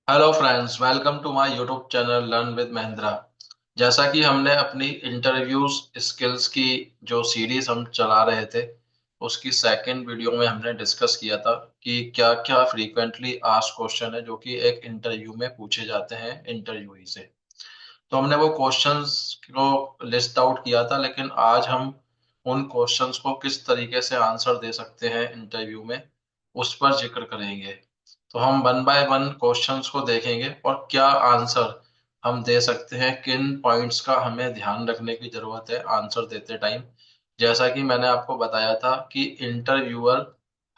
Hello friends, welcome to my YouTube channel learn with Mahendra. जैसा कि हमने अपनी इंटरव्यूज स्किल्स की जो सीरीज हम चला रहे थे, उसकी सेकंड वीडियो में हमने डिस्कस किया था कि क्या क्या फ्रीक्वेंटली आस्क्ड क्वेश्चन है जो कि एक इंटरव्यू में पूछे जाते हैं इंटरव्यूई से। तो हमने वो क्वेश्चंस को लिस्ट आउट किया था, लेकिन आज हम उन क्वेश्चंस को किस तरीके से आंसर दे सकते हैं इंटरव्यू में, उस पर जिक्र करेंगे। तो हम वन बाय वन क्वेश्चंस को देखेंगे और क्या आंसर हम दे सकते हैं, किन पॉइंट्स का हमें ध्यान रखने की जरूरत है आंसर देते टाइम। जैसा कि मैंने आपको बताया था कि इंटरव्यूअर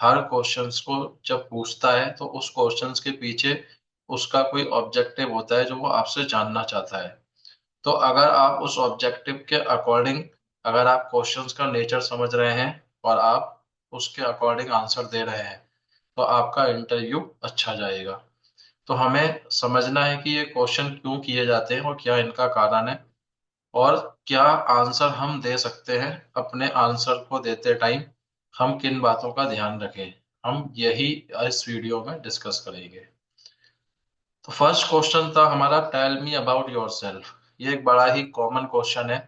हर क्वेश्चंस को जब पूछता है तो उस क्वेश्चंस के पीछे उसका कोई ऑब्जेक्टिव होता है जो वो आपसे जानना चाहता है। तो अगर आप उस ऑब्जेक्टिव के अकॉर्डिंग, अगर आप क्वेश्चंस का नेचर समझ रहे हैं और आप उसके अकॉर्डिंग आंसर दे रहे हैं, तो आपका इंटरव्यू अच्छा जाएगा। तो हमें समझना है कि ये क्वेश्चन क्यों किए जाते हैं और क्या इनका कारण है, और क्या आंसर हम दे सकते हैं। अपने आंसर को देते टाइम हम किन बातों का ध्यान रखें, हम यही इस वीडियो में डिस्कस करेंगे। तो फर्स्ट क्वेश्चन था हमारा, टेल मी अबाउट योरसेल्फ। ये एक बड़ा ही कॉमन क्वेश्चन है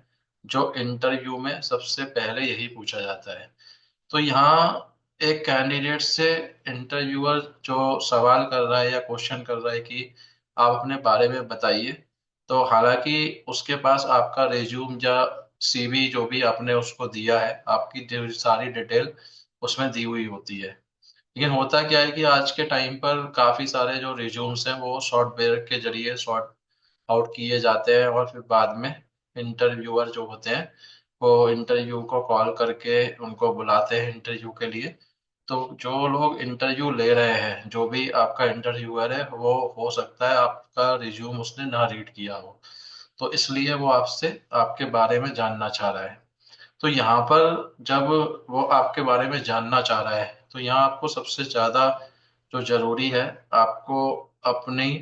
जो इंटरव्यू में सबसे पहले यही पूछा जाता है। तो यहाँ एक कैंडिडेट से इंटरव्यूअर जो सवाल कर रहा है या क्वेश्चन कर रहा है कि आप अपने बारे में बताइए। तो हालांकि उसके पास आपका रिज्यूम या सीवी जो भी आपने उसको दिया है, आपकी जो सारी डिटेल उसमें दी हुई होती है। लेकिन होता क्या है कि आज के टाइम पर काफी सारे जो रिज्यूम्स हैं वो सॉफ्टवेयर के जरिए सॉर्ट आउट किए जाते हैं, और फिर बाद में इंटरव्यूअर जो होते हैं वो इंटरव्यू को कॉल करके उनको बुलाते हैं इंटरव्यू के लिए। तो जो लोग इंटरव्यू ले रहे हैं, जो भी आपका इंटरव्यूअर है, वो हो सकता है आपका रिज्यूम उसने ना रीड किया हो, तो इसलिए वो आपसे आपके बारे में जानना चाह रहा है। तो यहाँ पर जब वो आपके बारे में जानना चाह रहा है, तो यहाँ आपको सबसे ज्यादा जो जरूरी है, आपको अपनी,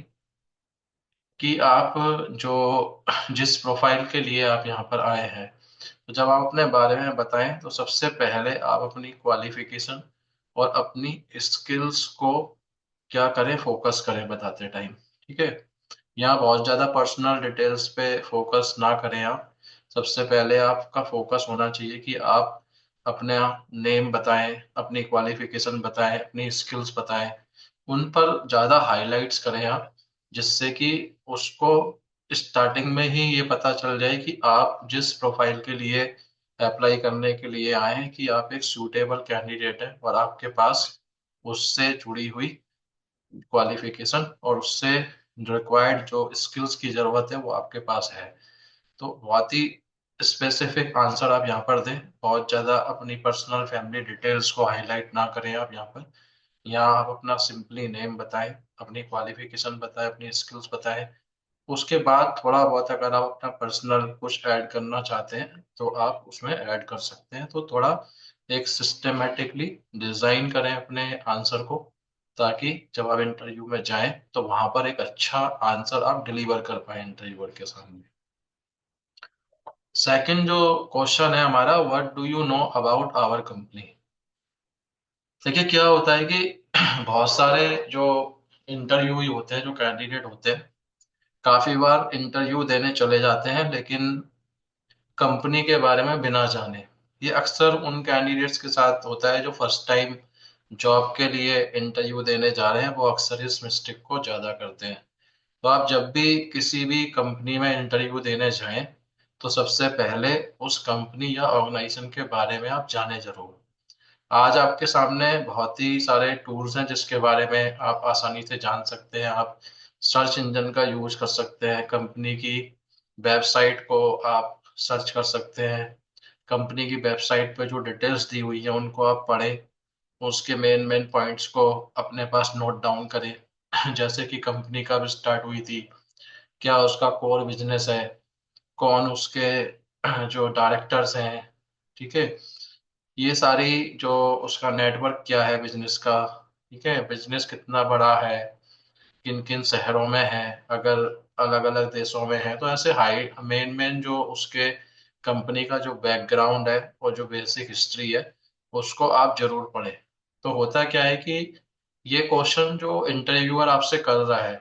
कि आप जो जिस प्रोफाइल के लिए आप यहाँ पर आए हैं, तो जब आप अपने बारे में बताएं तो सबसे पहले आप अपनी क्वालिफिकेशन और अपनी स्किल्स को क्या करें, फोकस करें बताते टाइम। ठीक है, यहाँ बहुत ज्यादा पर्सनल डिटेल्स पे फोकस ना करें आप। सबसे पहले आपका फोकस होना चाहिए कि आप अपने नेम बताएं, अपनी क्वालिफिकेशन बताएं, अपनी स्किल्स बताएं, उन पर ज्यादा हाइलाइट्स करें आप, जिससे कि उसको स्टार्टिंग में ही ये पता चल जाए कि आप जिस प्रोफाइल के लिए अप्लाई करने के लिए आए हैं कि आप एक सूटेबल कैंडिडेट हैं और आपके पास उससे जुड़ी हुई क्वालिफिकेशन और उससे रिक्वायर्ड जो स्किल्स की जरूरत है वो आपके पास है। तो बहुत ही स्पेसिफिक आंसर आप यहाँ पर दें, बहुत ज्यादा अपनी पर्सनल फैमिली डिटेल्स को हाईलाइट ना करें आप यहाँ पर। यहाँ आप अपना सिंपली नेम बताएं, अपनी क्वालिफिकेशन बताएं, अपनी स्किल्स बताएं। उसके बाद थोड़ा बहुत अगर आप अपना पर्सनल कुछ ऐड करना चाहते हैं तो आप उसमें ऐड कर सकते हैं। तो थोड़ा एक सिस्टेमेटिकली डिजाइन करें अपने आंसर को, ताकि जब आप इंटरव्यू में जाएं तो वहां पर एक अच्छा आंसर आप डिलीवर कर पाए इंटरव्यूअर के सामने। सेकंड जो क्वेश्चन है हमारा, what do you know about our company. देखिए क्या होता है कि बहुत सारे जो इंटरव्यू होते हैं, जो कैंडिडेट होते हैं, काफी बार इंटरव्यू देने चले जाते हैं लेकिन कंपनी के बारे में बिना जाने। ये अक्सर उन कैंडिडेट्स के साथ होता है जो फर्स्ट टाइम जॉब के लिए इंटरव्यू देने जा रहे हैं, वो अक्सर इस मिस्टेक को ज्यादा करते हैं। तो आप जब भी किसी भी कंपनी में इंटरव्यू देने जाएं तो सबसे पहले उस कंपनी या ऑर्गेनाइजेशन के बारे में आप जाने जरूर। आज आपके सामने बहुत ही सारे टूल्स हैं जिसके बारे में आप आसानी से जान सकते हैं। आप सर्च इंजन का यूज कर सकते हैं, कंपनी की वेबसाइट को आप सर्च कर सकते हैं। कंपनी की वेबसाइट पे जो डिटेल्स दी हुई है उनको आप पढ़ें, उसके मेन मेन पॉइंट्स को अपने पास नोट डाउन करें। जैसे कि कंपनी कब स्टार्ट हुई थी, क्या उसका कोर बिजनेस है, कौन उसके जो डायरेक्टर्स हैं, ठीक है, ये सारी जो उसका नेटवर्क क्या है बिजनेस का, ठीक है, बिजनेस कितना बड़ा है, किन किन शहरों में है, अगर अलग अलग देशों में है तो ऐसे हाई मेन मेन जो उसके कंपनी का जो बैकग्राउंड है और जो बेसिक हिस्ट्री है उसको आप जरूर पढ़ें। तो होता क्या है कि ये क्वेश्चन जो इंटरव्यूअर आपसे कर रहा है,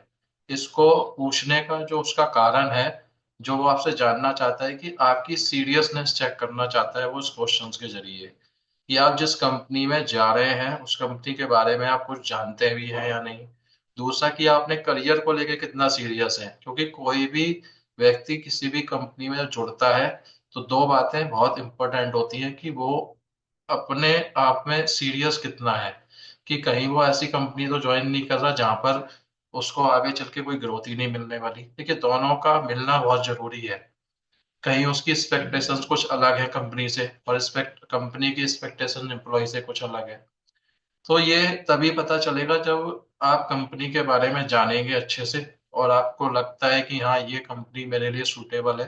इसको पूछने का जो उसका कारण है, जो वो आपसे जानना चाहता है कि आपकी सीरियसनेस चेक करना चाहता है वो इस क्वेश्चंस के जरिए, कि आप जिस कंपनी में जा रहे हैं उस कंपनी के बारे में आप कुछ जानते भी हैं या नहीं। दूसरा कि आप अपने करियर को लेके कितना सीरियस है, क्योंकि कोई भी व्यक्ति किसी भी कंपनी में जुड़ता है तो दो बातें बहुत इंपॉर्टेंट होती हैं, कि वो अपने आप में सीरियस कितना है, कि कहीं वो ऐसी कंपनी तो ज्वाइन नहीं कर रहा जहां पर उसको आगे चल के कोई ग्रोथ ही नहीं मिलने वाली। देखिए, दोनों का मिलना बहुत जरूरी है। कहीं उसकी एक्सपेक्टेशंस कुछ अलग है कंपनी से, और कंपनी की एक्सपेक्टेशन एम्प्लॉय से कुछ अलग है। तो ये तभी पता चलेगा जब आप कंपनी के बारे में जानेंगे अच्छे से, और आपको लगता है कि हाँ ये कंपनी मेरे लिए सूटेबल है,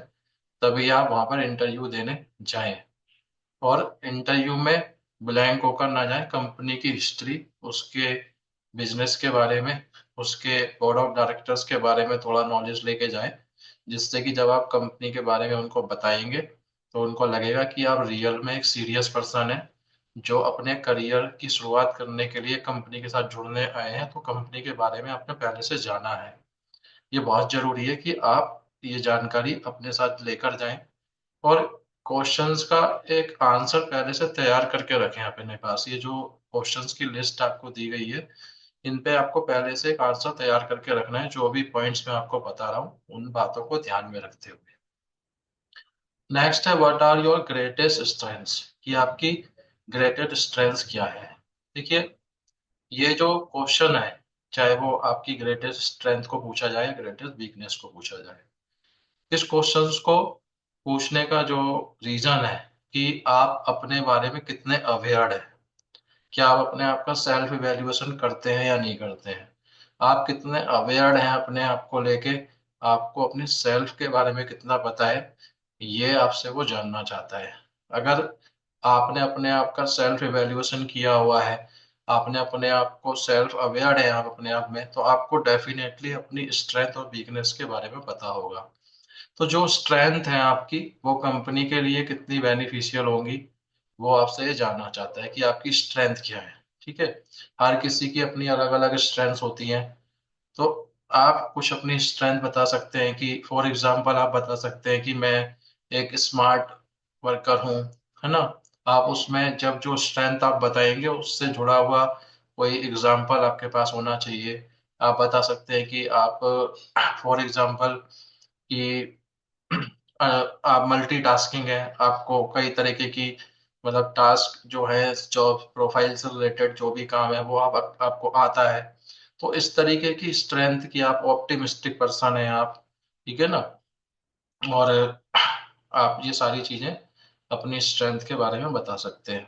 तभी आप वहां पर इंटरव्यू देने जाएं। और इंटरव्यू में ब्लैंक होकर ना जाए, कंपनी की हिस्ट्री, उसके बिजनेस के बारे में, उसके बोर्ड ऑफ डायरेक्टर्स के बारे में थोड़ा नॉलेज लेके जाएं, जिससे कि जब आप कंपनी के बारे में उनको बताएंगे तो उनको लगेगा कि आप रियल में एक सीरियस पर्सन है, जो अपने करियर की शुरुआत करने के लिए कंपनी के साथ जुड़ने आए हैं, तो कंपनी के बारे में आपने पहले से जाना है। ये बहुत जरूरी है कि आप ये जानकारी अपने साथ लेकर जाएं, और क्वेश्चंस का एक आंसर पहले से तैयार करके रखें अपने पास। ये जो क्वेश्चंस की लिस्ट आपको दी गई है, इन पे आपको पहले से एक आंसर तैयार करके रखना है, जो भी पॉइंट्स मैं आपको बता रहा हूँ उन बातों को ध्यान में रखते हुए। नेक्स्ट है, what are your greatest strengths, कि आपकी ग्रेटेस्ट स्ट्रेंथ्स क्या है। देखिए, ये जो क्वेश्चन है, चाहे वो आपकी ग्रेटेस्ट स्ट्रेंथ को पूछा जाए या ग्रेटेस्ट वीकनेस को पूछा जाए, इस क्वेश्चंस को पूछने का जो रीजन है, कि आप अपने बारे में कितने अवेयर हैं। क्या आप अपने आप का सेल्फ इवेल्युएशन करते हैं या नहीं करते हैं। आप कितने अवेयर हैं अपने आप को लेके, आपको अपने सेल्फ के बारे में कितना पता है, ये आपसे वो जानना चाहता है। अगर आपने अपने आप का सेल्फ इवेल्युएशन किया हुआ है, आपने अपने आप को सेल्फ अवेयर है आप अपने आप में, तो आपको डेफिनेटली अपनी स्ट्रेंथ और वीकनेस के बारे में पता होगा। तो जो स्ट्रेंथ है आपकी, वो कंपनी के लिए कितनी बेनिफिशियल होंगी, वो आपसे ये जानना चाहता है कि आपकी स्ट्रेंथ क्या है। ठीक है, हर किसी की अपनी अलग अलग स्ट्रेंथ्स होती हैं। तो आप कुछ अपनी स्ट्रेंथ बता सकते हैं, कि फॉर एग्जांपल आप बता सकते हैं कि मैं एक स्मार्ट वर्कर हूँ, है ना। आप उसमें जब जो स्ट्रेंथ आप बताएंगे उससे जुड़ा हुआ कोई एग्जांपल आपके पास होना चाहिए। आप बता सकते हैं कि आप फॉर एग्जांपल कि आप मल्टीटास्किंग है, आपको कई तरीके की मतलब टास्क जो है, जॉब प्रोफाइल से रिलेटेड जो भी काम है वो आपको आता है। तो इस तरीके की स्ट्रेंथ की आप ऑप्टिमिस्टिक पर्सन है आप, ठीक है ना। और आप ये सारी चीजें अपनी स्ट्रेंथ के बारे में बता सकते हैं।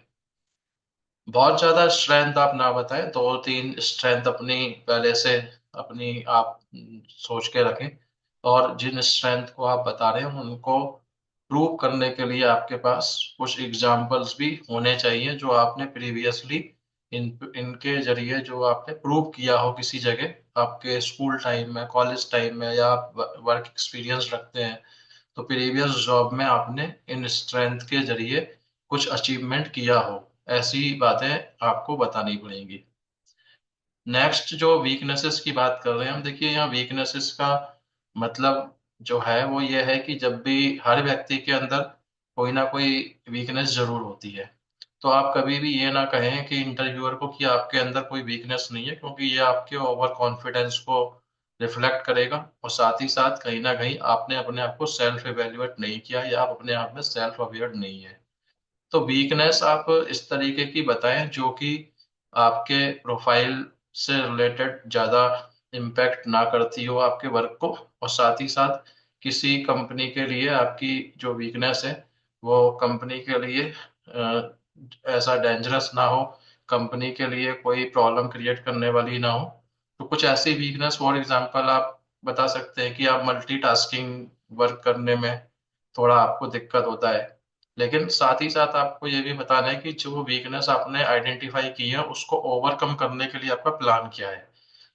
बहुत ज्यादा स्ट्रेंथ आप ना बताएं, दो तीन स्ट्रेंथ अपनी पहले से अपनी आप सोच के रखें। और जिन स्ट्रेंथ को आप बता रहे हैं उनको प्रूव करने के लिए आपके पास कुछ एग्जाम्पल्स भी होने चाहिए, जो आपने प्रीवियसली इनके जरिए जो आपने प्रूव किया हो किसी जगह, आपके स्कूल टाइम में, कॉलेज टाइम में, या आप वर्क एक्सपीरियंस रखते हैं तो प्रीवियस जॉब में आपने इन स्ट्रेंथ के जरिए कुछ अचीवमेंट किया हो, ऐसी बातें आपको बतानी पड़ेंगी। नेक्स्ट जो वीकनेसेस की बात कर रहे हैं हम, देखिए यहाँ वीकनेसेस का मतलब जो है वो ये है कि जब भी हर व्यक्ति के अंदर कोई ना कोई वीकनेस जरूर होती है। तो आप कभी भी ये ना कहें कि इंटरव्यूअर को कि आपके अंदर कोई वीकनेस नहीं है, क्योंकि ये आपके ओवर कॉन्फिडेंस को रिफ्लेक्ट करेगा, और साथ ही साथ कहीं ना कहीं आपने अपने आप को सेल्फ एवेल्युएट नहीं किया, या आप अपने आप में सेल्फ अवेयर नहीं है। तो वीकनेस आप इस तरीके की बताएं जो कि आपके प्रोफाइल से रिलेटेड ज्यादा इम्पैक्ट ना करती हो आपके वर्क को, और साथ ही साथ किसी कंपनी के लिए आपकी जो वीकनेस है वो कंपनी के लिए ऐसा डेंजरस ना हो, कंपनी के लिए कोई प्रॉब्लम क्रिएट करने वाली ना हो। तो कुछ ऐसी वीकनेस फॉर एग्जांपल आप बता सकते हैं, कि आप मल्टीटास्किंग वर्क करने में थोड़ा आपको दिक्कत होता है। लेकिन साथ ही साथ आपको ये भी बताना है कि जो वीकनेस आपने आइडेंटिफाई की है उसको ओवरकम करने के लिए आपका प्लान क्या है।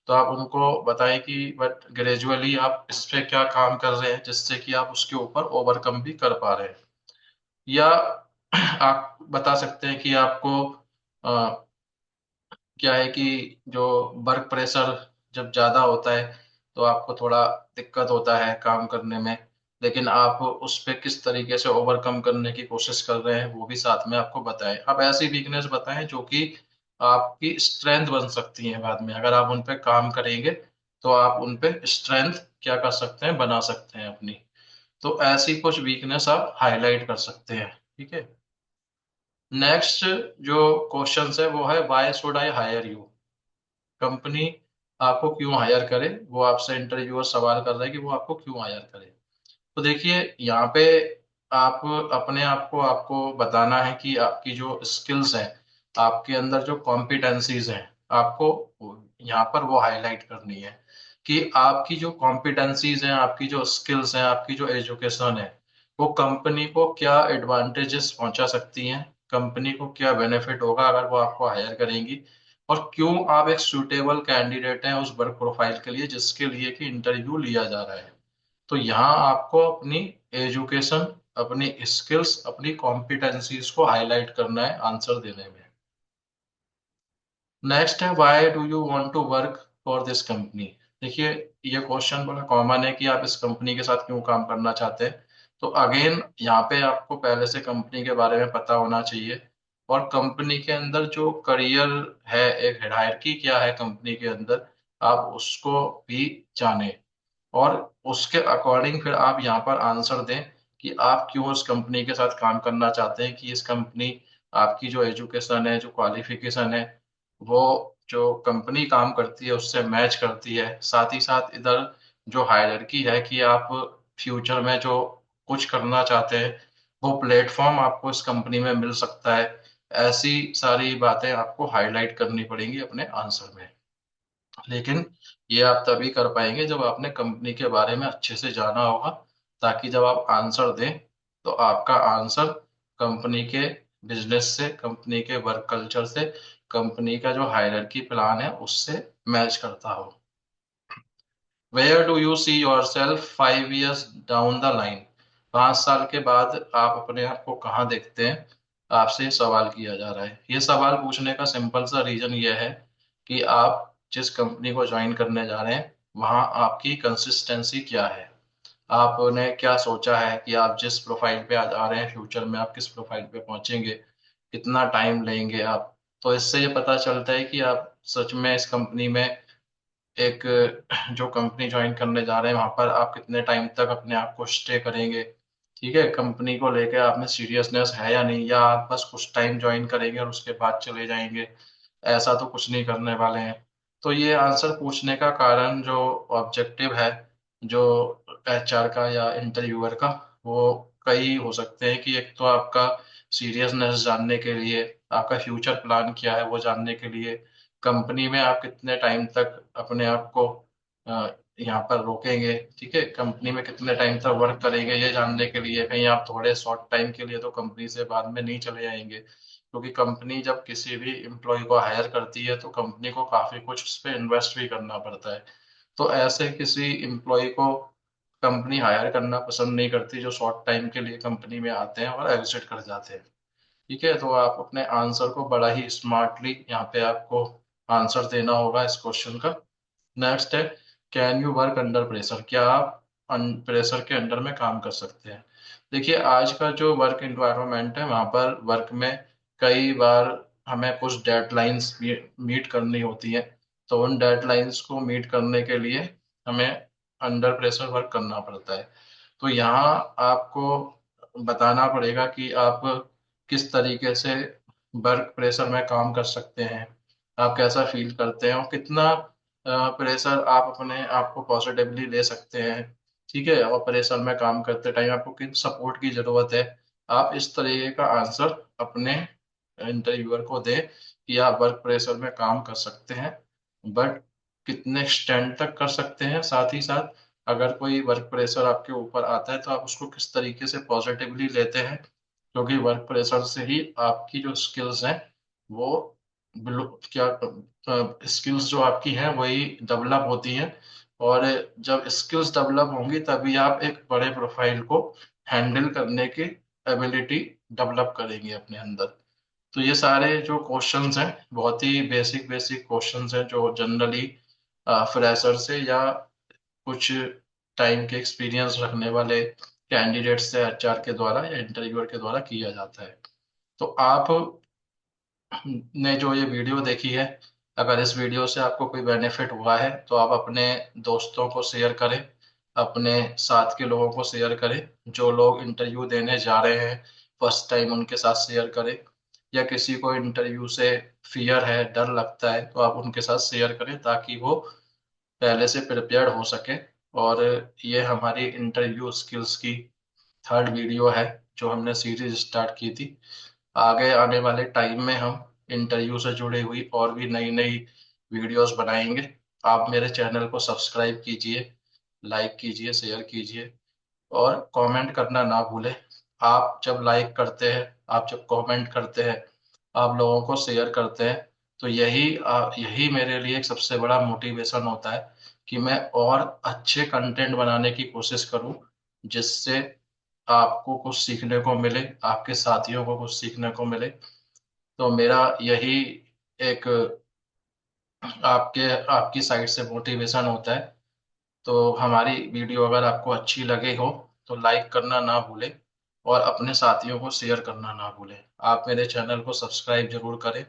तो आप उनको बताएं कि बट ग्रेजुअली आप इस पे क्या काम कर रहे हैं, जिससे कि आप उसके ऊपर ओवरकम भी कर पा रहे हैं। या आप बता सकते हैं कि आपको क्या है कि जो वर्क प्रेशर जब ज्यादा होता है, तो आपको थोड़ा दिक्कत होता है काम करने में, लेकिन आप उस पे किस तरीके से ओवरकम करने की कोशिश कर रहे हैं वो भी साथ में आपको बताएं। अब ऐसी वीकनेस बताएं जो कि आपकी स्ट्रेंथ बन सकती हैं बाद में, अगर आप उन पे काम करेंगे तो आप उन पे स्ट्रेंथ क्या कर सकते हैं, बना सकते हैं अपनी। तो ऐसी कुछ वीकनेस आप हाईलाइट कर सकते हैं। ठीक है। नेक्स्ट जो क्वेश्चन है वो है why should I hire you. Company आपको क्यों हायर करे, वो आपसे इंटरव्यूअर सवाल कर रहे हैं कि वो आपको क्यों हायर करे। तो देखिए यहाँ पे आप अपने आप को आपको बताना है कि आपकी जो स्किल्स हैं, आपके अंदर जो कॉम्पिटेंसीज हैं, आपको यहाँ पर वो हाईलाइट करनी है कि आपकी जो कॉम्पिटेंसीज हैं, आपकी जो स्किल्स हैं, आपकी जो एजुकेशन है, वो कंपनी को क्या एडवांटेजेस पहुंचा सकती हैं, कंपनी को क्या बेनिफिट होगा अगर वो आपको हायर करेंगी, और क्यों आप एक सुटेबल कैंडिडेट हैं उस वर्क प्रोफाइल के लिए जिसके लिए कि इंटरव्यू लिया जा रहा है। तो यहाँ आपको अपनी एजुकेशन, अपनी स्किल्स, अपनी कॉम्पिटेंसीज को हाईलाइट करना है आंसर देने में। नेक्स्ट है why do you want to work for this company. देखिए ये क्वेश्चन बड़ा कॉमन है कि आप इस कंपनी के साथ क्यों काम करना चाहते हैं। तो अगेन यहाँ पे आपको पहले से कंपनी के बारे में पता होना चाहिए, और कंपनी के अंदर जो करियर है, एक हायरार्की क्या है कंपनी के अंदर, आप उसको भी जाने, और उसके अकॉर्डिंग फिर आप यहाँ पर आंसर दें कि आप क्यों उस कंपनी के साथ काम करना चाहते हैं, कि इस कंपनी आपकी जो एजुकेशन है, जो क्वालिफिकेशन है, वो जो कंपनी काम करती है उससे मैच करती है। साथ ही साथ इधर जो हायरार्की है कि आप फ्यूचर में जो कुछ करना चाहते हैं वो प्लेटफॉर्म आपको इस कंपनी में मिल सकता है। ऐसी सारी बातें आपको हाईलाइट करनी पड़ेंगी अपने आंसर में। लेकिन ये आप तभी कर पाएंगे जब आपने कंपनी के बारे में अच्छे से जाना होगा, ताकि जब आप आंसर दें तो आपका आंसर कंपनी के बिजनेस से, कंपनी के वर्क कल्चर से, कंपनी का जो हायरार्की प्लान है उससे मैच करता हो। Where do you see yourself 5 years down the line. 5 साल के बाद आप अपने आप को कहाँ देखते हैं, आपसे सवाल किया जा रहा है। ये सवाल पूछने का सिंपल सा रीजन ये है कि आप जिस कंपनी को ज्वाइन करने जा रहे हैं वहाँ आपकी कंसिस्टेंसी क्या है, आपने क्या सोचा है कि आप जिस प्रोफाइल पे आज आ रहे हैं फ्यूचर में आप किस प्रोफाइल पे पहुंचेंगे, कितना टाइम लेंगे आप। तो इससे ये पता चलता है कि आप सच में इस कंपनी में, एक जो कंपनी ज्वाइन करने जा रहे हैं वहां पर आप कितने टाइम तक अपने आप को स्टे करेंगे। ठीक है, कंपनी को लेके आप में सीरियसनेस है या नहीं, या आप बस कुछ टाइम ज्वाइन करेंगे और उसके बाद चले जाएंगे, ऐसा तो कुछ नहीं करने वाले हैं। तो ये आंसर पूछने का कारण जो ऑब्जेक्टिव है, जो एचआर का या इंटरव्यूअर का, वो कई हो सकते हैं। कि एक तो आपका सीरियसनेस जानने के लिए, आपका फ्यूचर प्लान क्या है वो जानने के लिए, कंपनी में आप कितने टाइम तक अपने आप को यहाँ पर रोकेंगे, ठीक है, कंपनी में कितने टाइम तक वर्क करेंगे ये जानने के लिए। कहीं आप थोड़े शॉर्ट टाइम के लिए तो कंपनी से बाद में नहीं चले जाएंगे, क्योंकि कंपनी जब किसी भी एम्प्लॉय को हायर करती है तो कंपनी को काफी कुछ उस पर इन्वेस्ट भी करना पड़ता है। तो ऐसे किसी एम्प्लॉय को कंपनी हायर करना पसंद नहीं करती जो शॉर्ट टाइम के लिए कंपनी में आते हैं और एग्जिट कर जाते हैं। ठीक है, तो आप अपने आंसर को बड़ा ही स्मार्टली यहाँ पे आपको आंसर देना होगा इस क्वेश्चन का। नेक्स्ट है can you work under pressure. क्या आप प्रेशर के अंडर में काम कर सकते हैं। देखिए आज का जो वर्क एनवायरनमेंट है वहाँ पर वर्क में कई बार हमें कुछ डेडलाइंस मीट करनी होती है। तो उन डेडलाइंस को मीट करने के लिए हमें अंडर प्रेशर वर्क करना पड़ता है। तो यहाँ आपको बताना पड़ेगा कि आप किस तरीके से वर्क प्रेशर में काम कर सकते हैं, आप कैसा फील करते हैं और कितना प्रेशर आप अपने आप को पॉजिटिवली ले सकते हैं। ठीक है, और प्रेशर में काम करते टाइम आपको किन सपोर्ट की जरूरत है। आप इस तरीके का आंसर अपने इंटरव्यूअर को दें कि आप वर्क प्रेशर में काम कर सकते हैं, बट कितने एक्सटेंड तक कर सकते हैं। साथ ही साथ अगर कोई वर्क प्रेशर आपके ऊपर आता है तो आप उसको किस तरीके से पॉजिटिवली लेते हैं, क्योंकि वर्क प्रेशर से ही आपकी जो स्किल्स हैं वो क्या स्किल्स जो आपकी हैं वही डेवलप होती हैं। और जब स्किल्स डेवलप होंगी तभी आप एक बड़े प्रोफाइल को हैंडल करने की एबिलिटी डेवलप करेंगे अपने अंदर। तो ये सारे जो क्वेश्चंस हैं बहुत ही बेसिक बेसिक क्वेश्चंस हैं जो जनरली फ्रेशर से या कुछ टाइम के एक्सपीरियंस रखने वाले कैंडिडेट से एचआर के द्वारा या इंटरव्यूअर के द्वारा किया जाता है। तो आप ने जो ये वीडियो देखी है, अगर इस वीडियो से आपको कोई बेनिफिट हुआ है तो आप अपने दोस्तों को शेयर करें, अपने साथ के लोगों को शेयर करें। जो लोग इंटरव्यू देने जा रहे हैं फर्स्ट टाइम, उनके साथ शेयर करें। या किसी को इंटरव्यू से फियर है, डर लगता है, तो आप उनके साथ शेयर करें ताकि वो पहले से प्रिपेयर्ड हो सके। और ये हमारी इंटरव्यू स्किल्स की थर्ड वीडियो है जो हमने सीरीज स्टार्ट की थी। आगे आने वाले टाइम में हम इंटरव्यू से जुड़ी हुई और भी नई नई वीडियोस बनाएंगे। आप मेरे चैनल को सब्सक्राइब कीजिए, लाइक कीजिए, शेयर कीजिए और कमेंट करना ना भूलें। आप जब लाइक करते हैं, आप जब कमेंट करते हैं, आप लोगों को शेयर करते हैं, तो यही मेरे लिए एक सबसे बड़ा मोटिवेशन होता है कि मैं और अच्छे कंटेंट बनाने की कोशिश करूं, जिससे आपको कुछ सीखने को मिले, आपके साथियों को कुछ सीखने को मिले। तो मेरा यही एक आपके आपकी साइड से मोटिवेशन होता है। तो हमारी वीडियो अगर आपको अच्छी लगे हो तो लाइक करना ना भूलें और अपने साथियों को शेयर करना ना भूलें। आप मेरे चैनल को सब्सक्राइब जरूर करें,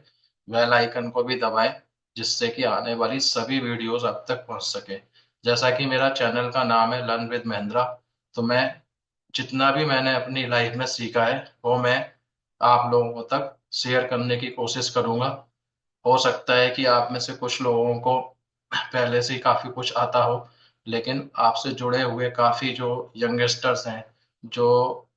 बेल आइकन को भी दबाएं, जिससे कि आने वाली सभी वीडियोस आप तक पहुंच सके। जैसा कि मेरा चैनल का नाम है लर्न विद महेंद्रा, तो मैं जितना भी मैंने अपनी लाइफ में सीखा है वो मैं आप लोगों तक शेयर करने की कोशिश करूंगा। हो सकता है कि आप में से कुछ लोगों को पहले से ही काफी कुछ आता हो, लेकिन आपसे जुड़े हुए काफी जो यंगस्टर्स हैं, जो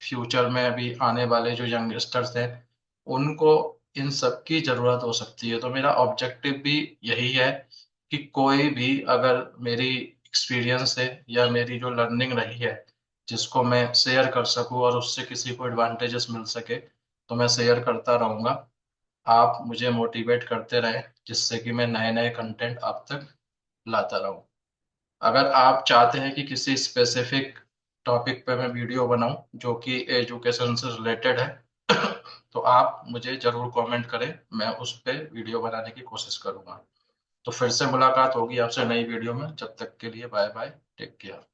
फ्यूचर में अभी आने वाले जो यंगस्टर्स हैं, उनको इन सब की जरूरत हो सकती है। तो मेरा ऑब्जेक्टिव भी यही है कि कोई भी अगर मेरी एक्सपीरियंस है या मेरी जो लर्निंग रही है जिसको मैं शेयर कर सकूं और उससे किसी को एडवांटेजेस मिल सके, तो मैं शेयर करता रहूंगा। आप मुझे मोटिवेट करते रहें जिससे कि मैं नए नए कंटेंट आप तक लाता रहूं। अगर आप चाहते हैं कि किसी स्पेसिफिक टॉपिक पे मैं वीडियो बनाऊं जो कि एजुकेशन से रिलेटेड है तो आप मुझे जरूर कमेंट करें, मैं उस पे वीडियो बनाने की कोशिश करूंगा। तो फिर से मुलाकात होगी आपसे नई वीडियो में, जब तक के लिए बाय बाय, टेक केयर।